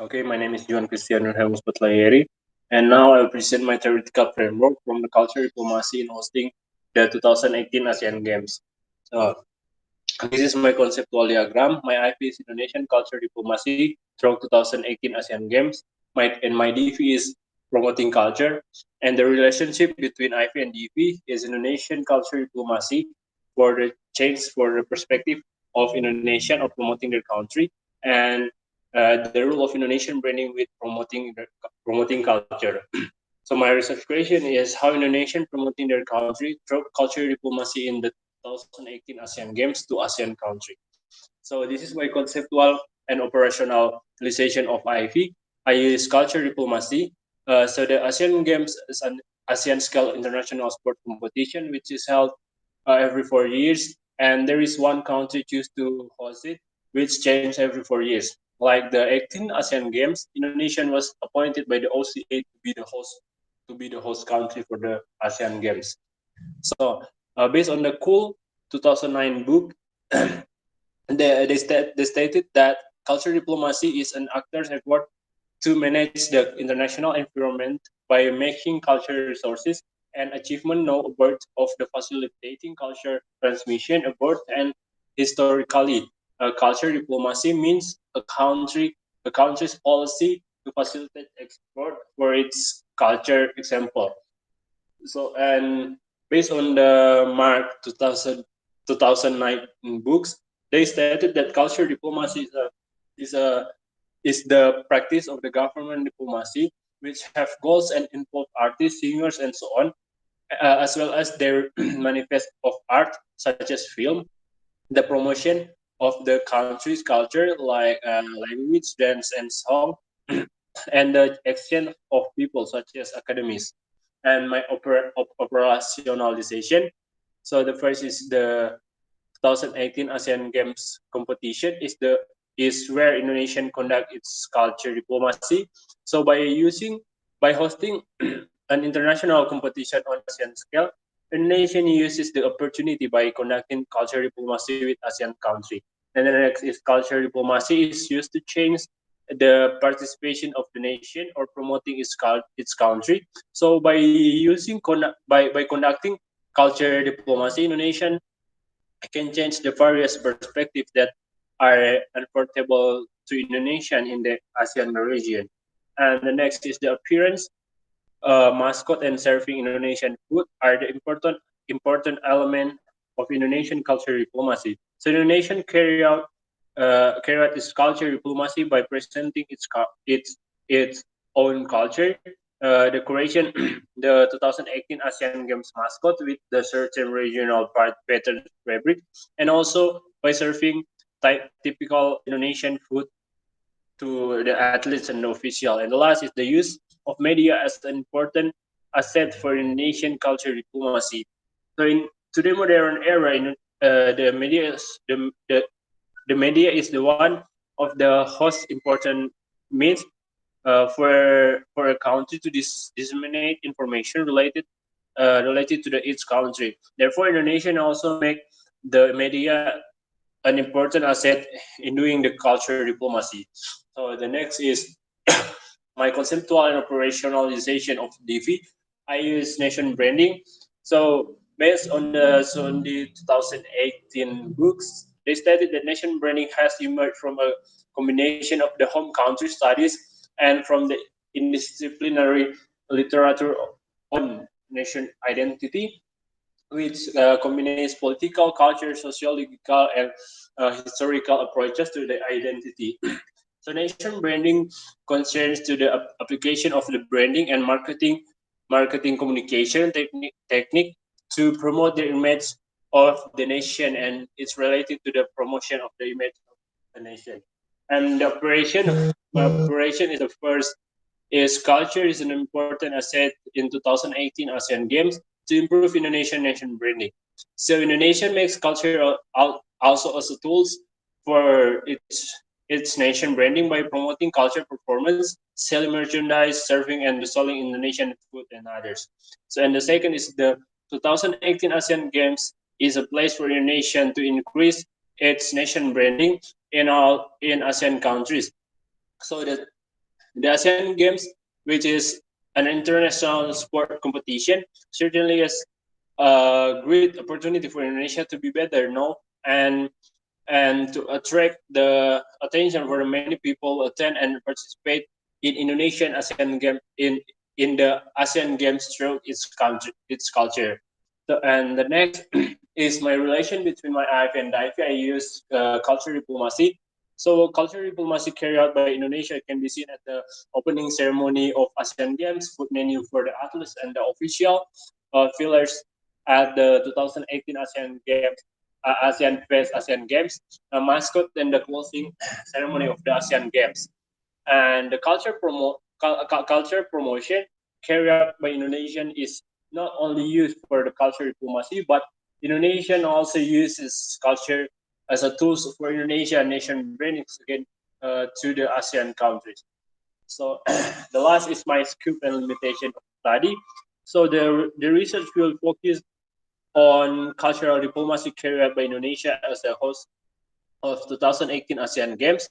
Okay, my name is Juan Wilhelmus Batlayeri, and now I will present my theoretical framework from the culture diplomacy in hosting the 2018 ASEAN Games. So, this is my conceptual diagram. My IP is Indonesian culture diplomacy through 2018 ASEAN Games. My DV is promoting culture, and the relationship between IP and DV is Indonesian culture diplomacy for the change for the perspective of Indonesian of promoting their country, and the role of Indonesian branding with promoting culture. So my research question is how Indonesian promoting their country through culture diplomacy in the 2018 ASEAN Games to ASEAN country. So this is my conceptual and operationalization of IV. I use culture diplomacy. So the ASEAN Games is an ASEAN scale international sport competition which is held every 4 years, and there is one country choose to host it, which change every 4 years. Like the 18 ASEAN Games, Indonesia was appointed by the OCA to be the host country for the ASEAN Games. So based on the cool 2009 book, they stated that culture diplomacy is an actor's effort to manage the international environment by making cultural resources and achievement know about of the facilitating culture transmission about and historically. Culture diplomacy means a country's policy to facilitate export for its culture example. So and based on the Mark 2009 books, they stated that culture diplomacy is a is the practice of the government diplomacy which have goals and involve artists, singers, and so on, as well as their manifest of art such as film, the promotion of the country's culture like language, dance, and song, and the exchange of people such as academies. And my operationalization. So the first is the 2018 ASEAN Games competition is where Indonesia conduct its culture diplomacy. So by hosting an international competition on ASEAN scale, Indonesia uses the opportunity by conducting culture diplomacy with ASEAN country. And the next is culture diplomacy is used to change the participation of the nation or promoting its country. So by conducting culture diplomacy, Indonesia can change the various perspectives that are unportable to Indonesian in the ASEAN region. And the next is the appearance, mascot, and serving Indonesian food are the important element of Indonesian culture diplomacy. So Indonesian carry out its culture diplomacy by presenting its own culture. Decoration the 2018 ASEAN Games mascot with the certain regional part pattern fabric, and also by serving typical Indonesian food to the athletes and the official. And the last is the use of media as an important asset for Indonesian culture diplomacy. So in today modern era, the media is the one of the most important means for a country to disseminate information related to its country. Therefore, Indonesia also make the media an important asset in doing the culture diplomacy. So the next is my conceptual and operationalization of DV. I use nation branding. So based on the 2018 books, they stated that nation branding has emerged from a combination of the home country studies and from the interdisciplinary literature on nation identity, which combines political, culture, sociological, and historical approaches to the identity. So nation branding concerns to the application of the branding and marketing communication technique to promote the image of the nation, and it's related to the promotion of the image of the nation. And the operation is the first is culture is an important asset in 2018 ASEAN Games to improve Indonesian nation branding. So Indonesia makes culture also as a tools for its nation branding by promoting culture performance, selling merchandise, serving and selling Indonesian food and others. So and the second is the 2018 ASEAN Games is a place for Indonesia to increase its nation branding in ASEAN countries. So The ASEAN Games, which is an international sport competition, certainly is a great opportunity for Indonesia to be better, no, and to attract the attention for the many people attend and participate in Indonesian ASEAN game in the ASEAN Games through its culture. So, and the next is my relation between my IFA and DIFA. I use culture diplomacy. So culture diplomacy carried out by Indonesia can be seen at the opening ceremony of ASEAN Games, food menu for the athletes, and the official fillers at the 2018 ASEAN Games, ASEAN Fest, ASEAN Games, a mascot, and the closing ceremony of the ASEAN Games. And the culture promotion carried out by Indonesian is not only used for the culture diplomacy, but Indonesian also uses culture as a tool for Indonesia nation branding again to the ASEAN countries. So the last is my scope and limitation of study. So the research will focus on cultural diplomacy carried out by Indonesia as a host of 2018 ASEAN Games,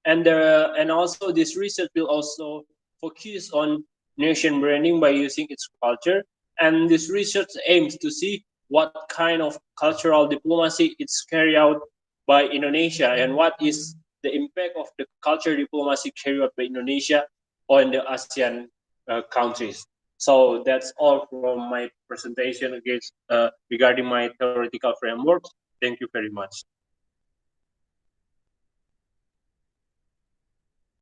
and also this research will also focus on nation branding by using its culture, and this research aims to see what kind of cultural diplomacy it's carried out by Indonesia and what is the impact of the culture diplomacy carried out by Indonesia on the ASEAN countries. So that's all from my presentation against regarding my theoretical framework. Thank you very much.